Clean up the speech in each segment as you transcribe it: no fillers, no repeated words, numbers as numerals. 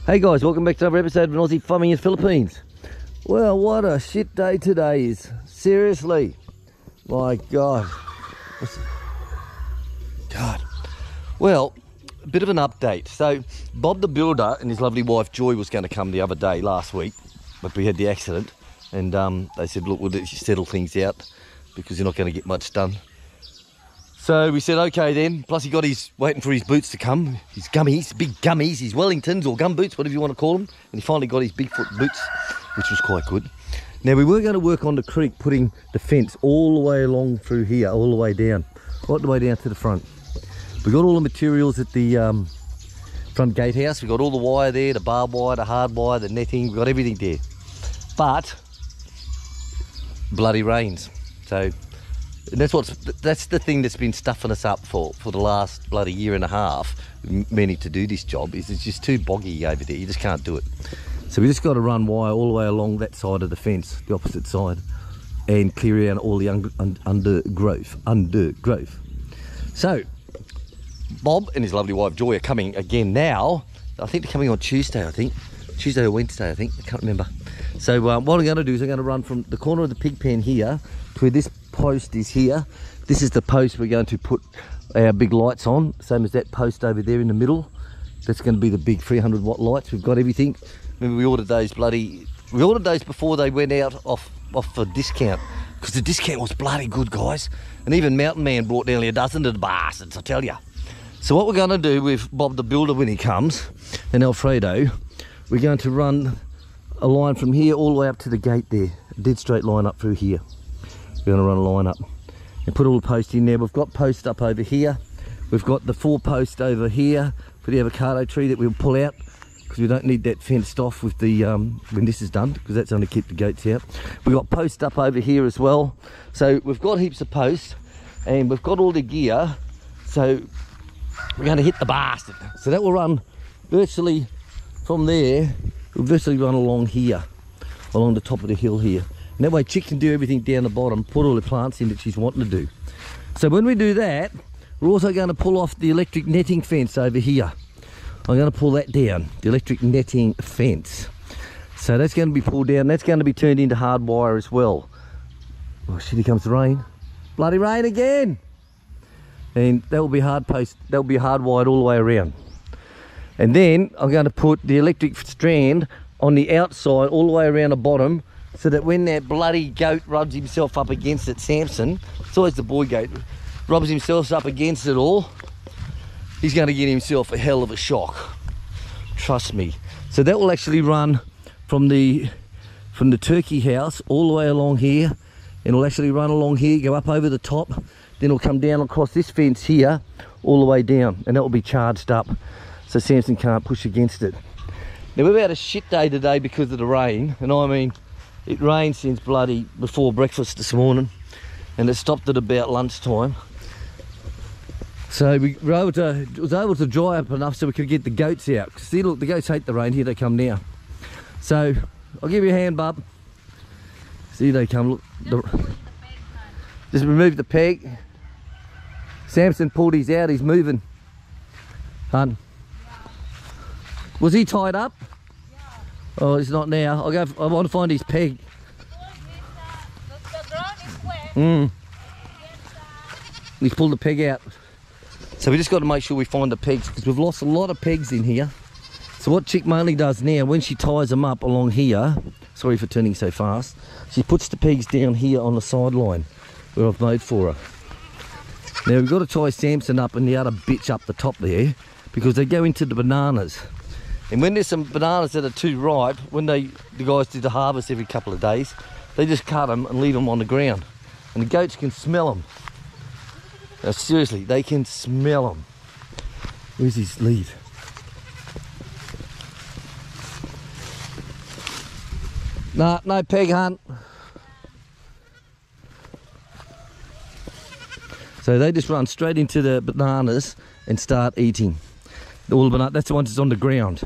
Hey guys, welcome back to another episode of an Aussie Farming in the Philippines. Well, what a shit day today is. Seriously. My God. God. Well, a bit of an update. So, Bob the builder and his lovely wife Joy was going to come the other day, last week, but we had the accident. And they said, look, we'll settle things out because you're not going to get much done. So we said, okay then. Plus he got waiting for his boots to come. His gummies, big gummies, his Wellingtons or gum boots, whatever you want to call them. And he finally got his Bigfoot boots, which was quite good. Now we were going to work on the creek, putting the fence all the way along through here, all the way down, right the way down to the front. We got all the materials at the front gatehouse. We got all the wire there, the barbed wire, the hard wire, the netting. We got everything there. But bloody rains. So. And that's the thing that's been stuffing us up for the last bloody year and a half, meaning to do this job, is it's just too boggy over there. You just can't do it. So we just got to run wire all the way along that side of the fence, the opposite side, and clear out all the undergrowth. So Bob and his lovely wife Joy are coming again now. I think they're coming on Tuesday, Tuesday or Wednesday, I can't remember. So what I'm going to do is I'm going to run from the corner of the pig pen here to where this post is here. This is the post we're going to put our big lights on, same as that post over there in the middle. That's going to be the big 300 watt lights. We've got everything. Remember we ordered those before they went out off for discount, because the discount was bloody good, guys. And even Mountain Man brought nearly a dozen of the bastards, I tell you. So what we're going to do with Bob the builder when he comes, and Alfredo, we're going to run a line from here all the way up to the gate there, a dead straight line up through here. We're going to run a line up and put all the posts in there. We've got posts up over here. We've got the 4 posts over here for the avocado tree that we'll pull out, because we don't need that fenced off with the when this is done, because that's only keep the goats out. We've got posts up over here as well. So we've got heaps of posts and we've got all the gear. So we're going to hit the bastard. So that will run virtually from there. We'll virtually run along here, along the top of the hill here. And that way Chick can do everything down the bottom, put all the plants in that she's wanting to do. So when we do that, we're also going to pull off the electric netting fence over here. I'm going to pull that down, the electric netting fence. So that's going to be pulled down. That's going to be turned into hard wire as well. Oh shit, here comes the rain. Bloody rain again. And that will be hard post, that will be hard wired all the way around. And then I'm going to put the electric strand on the outside all the way around the bottom, so that when that bloody goat rubs himself up against it, Samson, it's always the boy goat, rubs himself up against it all, he's going to get himself a hell of a shock. Trust me. So that will actually run from the turkey house all the way along here, and it'll actually run along here, go up over the top, then it'll come down across this fence here, all the way down, and that will be charged up, so Samson can't push against it. Now we've had a shit day today because of the rain, and I mean, it rained since bloody before breakfast this morning, and it stopped at about lunchtime. So we was able to dry up enough so we could get the goats out. See, look, the goats hate the rain. Here they come now. So I'll give you a hand, bub. See, they come. Look, just remove the peg. Samson pulled his out. He's moving. Hun. Was he tied up? Oh, it's not now. I want to find his peg. He's pulled the peg out. So we just got to make sure we find the pegs, because we've lost a lot of pegs in here. So what Chick mainly does now, when she ties them up along here, sorry for turning so fast, she puts the pegs down here on the sideline where I've made for her. Now we've got to tie Samson up and the other bitch up the top there, because they go into the bananas. And when there's some bananas that are too ripe, when the guys do the harvest every couple of days, they just cut them and leave them on the ground. And the goats can smell them. Now seriously, they can smell them. Where's his lead? Nah, no peg hunt. So they just run straight into the bananas and start eating. All the banana, that's the ones that's on the ground.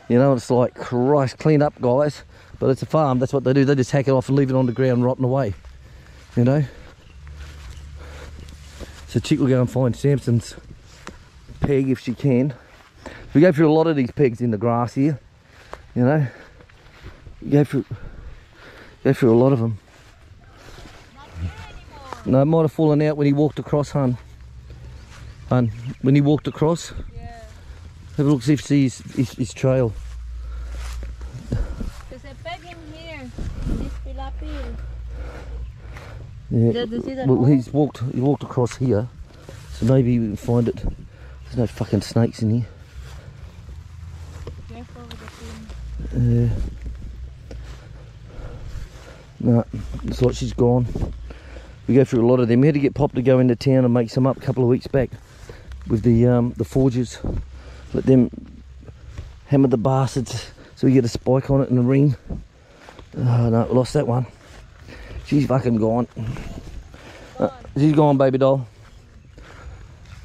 You know, it's like, Christ, clean up, guys. But it's a farm, that's what they do. They just hack it off and leave it on the ground rotting away. You know? So Chick will go and find Samson's peg if she can. We go through a lot of these pegs in the grass here. You know, go through a lot of them. Not here anymore. No, it might have fallen out when he walked across, hun. Hun, when he walked across. Yeah. Have a look, see if you see his trail. Because I peg him here. This pilapil. Yeah. Did you see that Well, hole? he walked across here, so maybe we can find it. There's no fucking snakes in here. Careful with the pin. No, it's like she's gone. We go through a lot of them. We had to get Pop to go into town and make some up a couple of weeks back with the forges. Let them hammer the bastards so we get a spike on it and a ring. Oh no, we lost that one. She's fucking gone. She's gone, baby doll.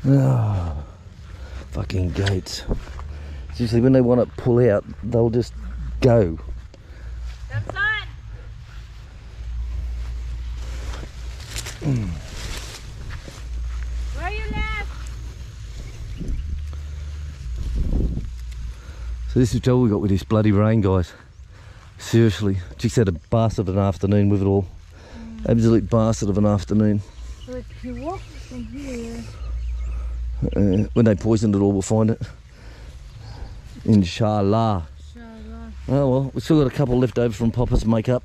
Oh, fucking goats. Seriously, when they want to pull out, they'll just go. That's fine. Where you left? So this is trouble we got with this bloody rain, guys. Seriously, Chick's had a bastard of an afternoon with it all. Absolute bastard of an afternoon. Look, he walked from here. When they poisoned it all, we'll find it. Inshallah. Inshallah. Oh well, we've still got a couple left over from Papa's makeup.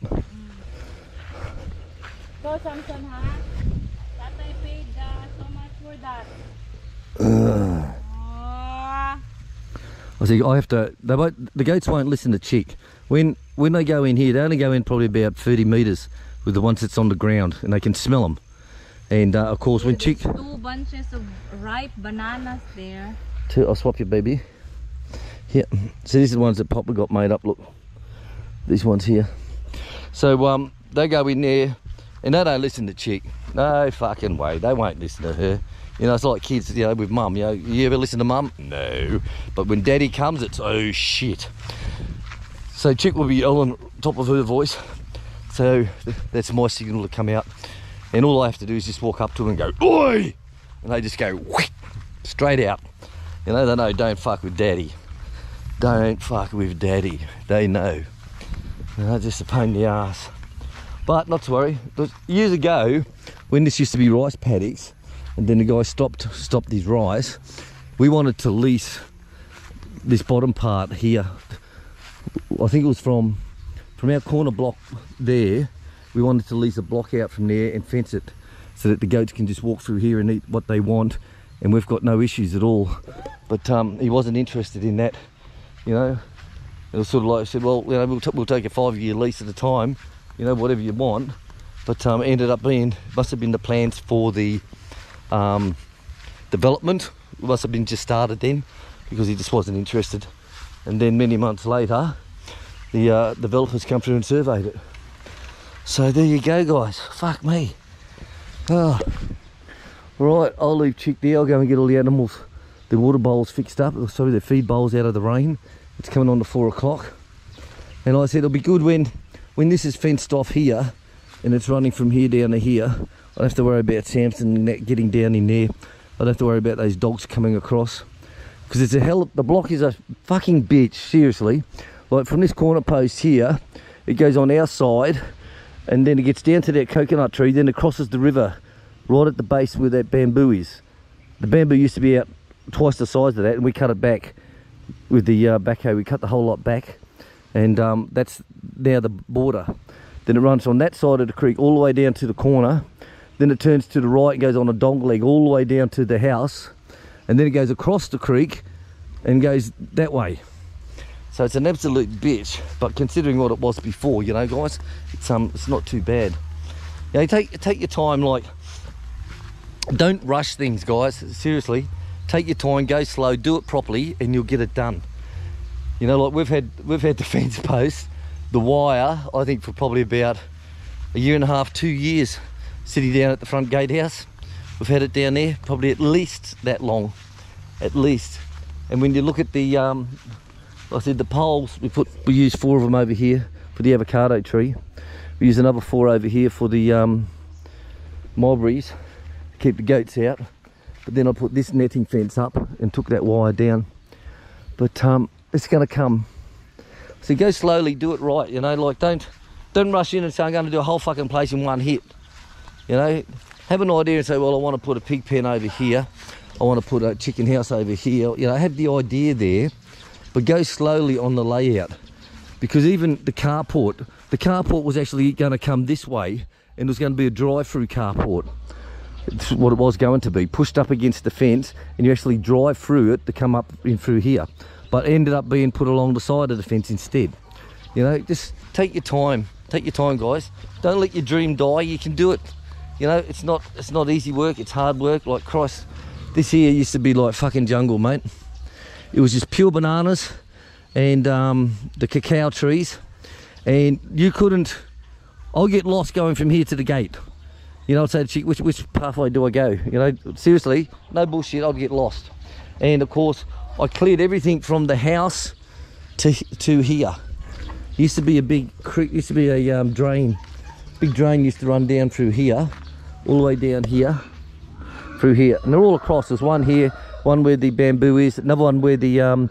So Samson, ha? Tatay paid so much for that. Uh, Oh. I think I have to. The goats won't listen to Chick. When they go in here, they only go in probably about 30 metres with the ones that's on the ground, and they can smell them. And of course, when Chick, There's 2 bunches of ripe bananas there. I'll swap you, baby. Yeah. So these are the ones that Papa got made up. Look, these ones here. So they go in there, and they don't listen to Chick. No fucking way. They won't listen to her. You know, it's like kids, you know, with mum. You know, you ever listen to mum? No. But when daddy comes, it's oh shit. So Chick will be yelling top of her voice. So that's my signal to come out. And all I have to do is just walk up to them and go, oi! And they just go, whoosh, straight out. You know, they know, don't fuck with daddy. Don't fuck with daddy. They know. You know, just a pain in the ass. But not to worry. Years ago, when this used to be rice paddocks, and then the guy stopped his rice, we wanted to lease this bottom part here. I think it was from our corner block there. We wanted to lease a block out from there and fence it so that the goats can just walk through here and eat what they want, and we've got no issues at all. But he wasn't interested in that, you know. It was sort of like I said, well, you know, we'll take a 5-year lease at a time, you know, whatever you want. But ended up being, must have been the plans for the development. It must have been just started then, because he just wasn't interested. And then many months later, the developers come through and surveyed it. So there you go, guys. Fuck me. Oh. Right, I'll leave Chick there. I'll go and get all the animals, the water bowls fixed up. Sorry, the feed bowls out of the rain. It's coming on to 4 o'clock. And like I said, it'll be good when this is fenced off here and it's running from here down to here. I don't have to worry about Samson getting down in there. I don't have to worry about those dogs coming across. Because it's the block is a fucking bitch, seriously. Like from this corner post here, it goes on our side, and then it gets down to that coconut tree, then it crosses the river right at the base where that bamboo is. The bamboo used to be out twice the size of that, and we cut it back with the backhoe. We cut the whole lot back, and that's now the border. Then it runs on that side of the creek all the way down to the corner, then it turns to the right and goes on a dog leg all the way down to the house, and then it goes across the creek and goes that way. So it's an absolute bitch, but considering what it was before, you know, guys, it's not too bad. You know, take your time. Like, don't rush things, guys. Seriously, take your time, go slow, do it properly, and you'll get it done. You know, like we've had the fence post, the wire, I think for probably about 1.5 to 2 years, sitting down at the front gatehouse. We've had it down there probably at least that long, at least. And when you look at the like I said, the poles, we use 4 of them over here for the avocado tree. We use another 4 over here for the mulberries to keep the goats out. But then I put this netting fence up and took that wire down. But it's going to come. So go slowly, do it right, you know, like don't rush in and say I'm going to do a whole fucking place in one hit. You know, have an idea and say, well, I want to put a pig pen over here. I want to put a chicken house over here. You know, have the idea there, but go slowly on the layout. Because even the carport was actually going to come this way, and it was going to be a drive-through carport. It's what it was going to be, pushed up against the fence, and you actually drive through it to come up in through here. But it ended up being put along the side of the fence instead. You know, just take your time. Take your time, guys. Don't let your dream die. You can do it. You know, it's not easy work. It's hard work. Like Christ, this here used to be like fucking jungle, mate. It was just pure bananas and the cacao trees, and you couldn't. I'll get lost going from here to the gate. You know, I'd say to chick, which pathway do I go? You know, seriously, no bullshit. I'd get lost. And of course, I cleared everything from the house to here. Used to be a big creek. Used to be a drain. Big drain used to run down through here, all the way down here, through here, and they're all across. There's one here, one where the bamboo is, another one where the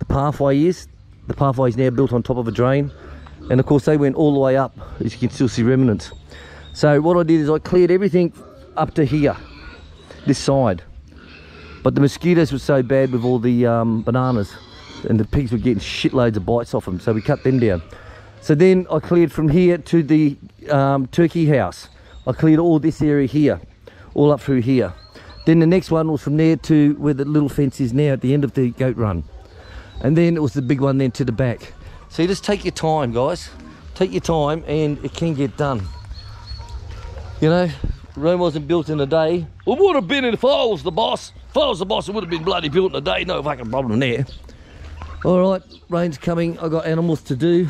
pathway is. The pathway is now built on top of a drain, and of course they went all the way up, as you can still see remnants. So what I did is I cleared everything up to here, this side, but the mosquitoes were so bad with all the bananas, and the pigs were getting shitloads of bites off them, so we cut them down. So then I cleared from here to the turkey house. I cleared all this area here, all up through here. Then the next one was from there to where the little fence is now at the end of the goat run. And then it was the big one then to the back. So you just take your time, guys. Take your time, and it can get done. You know, Rome wasn't built in a day. It would have been if I was the boss. If I was the boss, it would have been bloody built in a day. No fucking problem there. All right, rain's coming. I've got animals to do.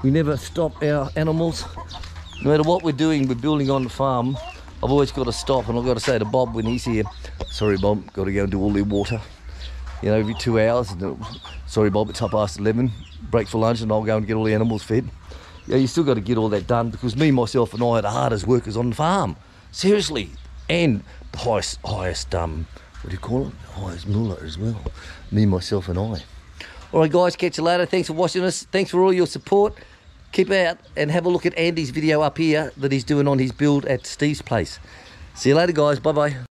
We never stop our animals. No matter what we're doing, we're building on the farm. I've always got to stop, and I've got to say to Bob when he's here, sorry Bob, got to go and do all the water. You know, every 2 hours. Sorry Bob, it's 11:30. Break for lunch, and I'll go and get all the animals fed. Yeah, you still got to get all that done, because me, myself, and I are the hardest workers on the farm. Seriously, and the highest what do you call it? Highest moolah as well. Me, myself, and I. All right, guys, catch you later. Thanks for watching us. Thanks for all your support. Keep out and have a look at Andy's video up here that he's doing on his build at Steve's place. See you later, guys. Bye-bye.